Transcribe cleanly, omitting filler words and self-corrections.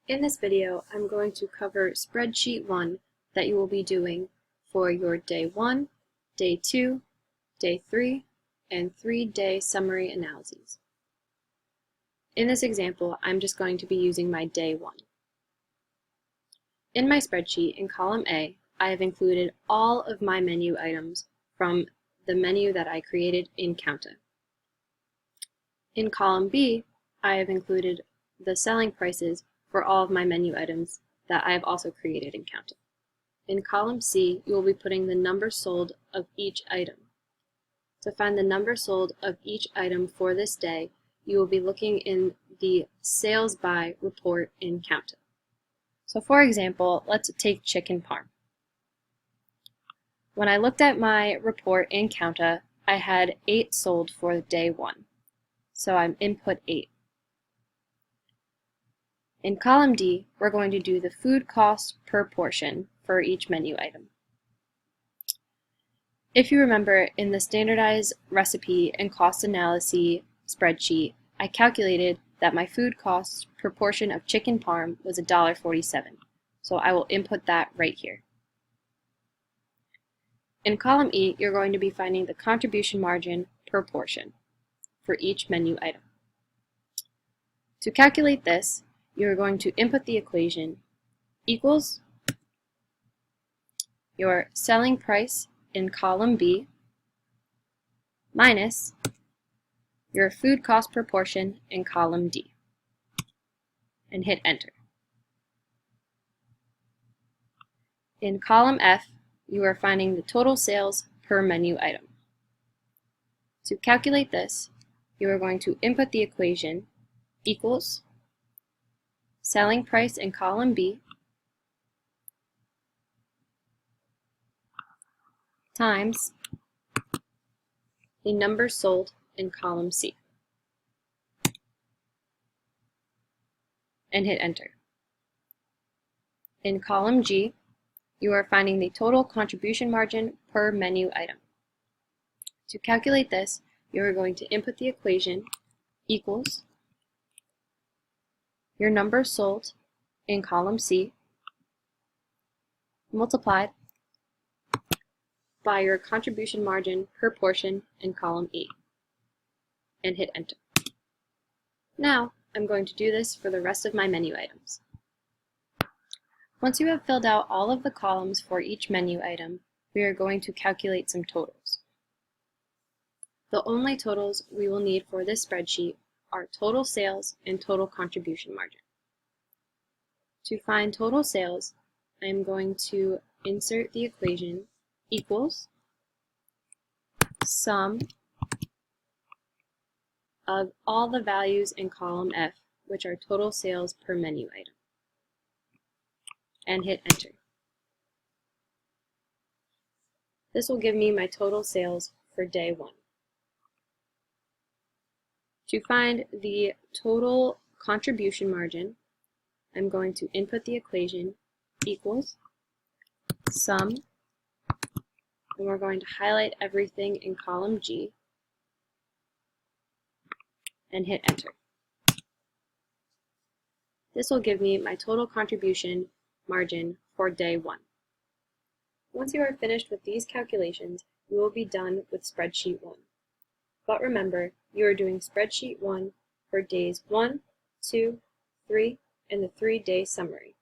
In this video, I'm going to cover Spreadsheet 1 that you will be doing for your Day 1, Day 2, Day 3, and 3-day summary analyses. In this example, I'm just going to be using my Day 1. In my spreadsheet, in column A, I have included all of my menu items from the menu that I created in Counta. In column B, I have included the selling prices for all of my menu items that I have also created in Counta. In column C, you will be putting the number sold of each item. To find the number sold of each item for this day, you will be looking in the sales by report in Counta. So for example, let's take chicken parm. When I looked at my report in Counta, I had 8 sold for day 1. So I'm input 8. In column D, we're going to do the food cost per portion for each menu item. If you remember, in the standardized recipe and cost analysis spreadsheet, I calculated that my food cost per portion of chicken parm was $1.47. So I will input that right here. In column E, you're going to be finding the contribution margin per portion for each menu item. To calculate this, you're going to input the equation equals your selling price in column B minus your food cost per portion in column D, and hit enter. In column F, you are finding the total sales per menu item. To calculate this, you are going to input the equation equals selling price in column B times the number sold in column C, and hit enter. In column G, you are finding the total contribution margin per menu item. To calculate this, you are going to input the equation equals your number sold in column C multiplied by your contribution margin per portion in column E, and hit enter. Now, I'm going to do this for the rest of my menu items. Once you have filled out all of the columns for each menu item, we are going to calculate some totals. The only totals we will need for this spreadsheet are total sales and total contribution margin. To find total sales, I am going to insert the equation equals sum of all the values in column F, which are total sales per menu item, and hit enter. This will give me my total sales for day 1. To find the total contribution margin, I'm going to input the equation equals sum, and we're going to highlight everything in column G and hit enter. This will give me my total contribution margin for day 1. Once you are finished with these calculations, you will be done with Spreadsheet 1. But remember, you are doing Spreadsheet 1 for days 1, 2, 3, and the 3-day summary.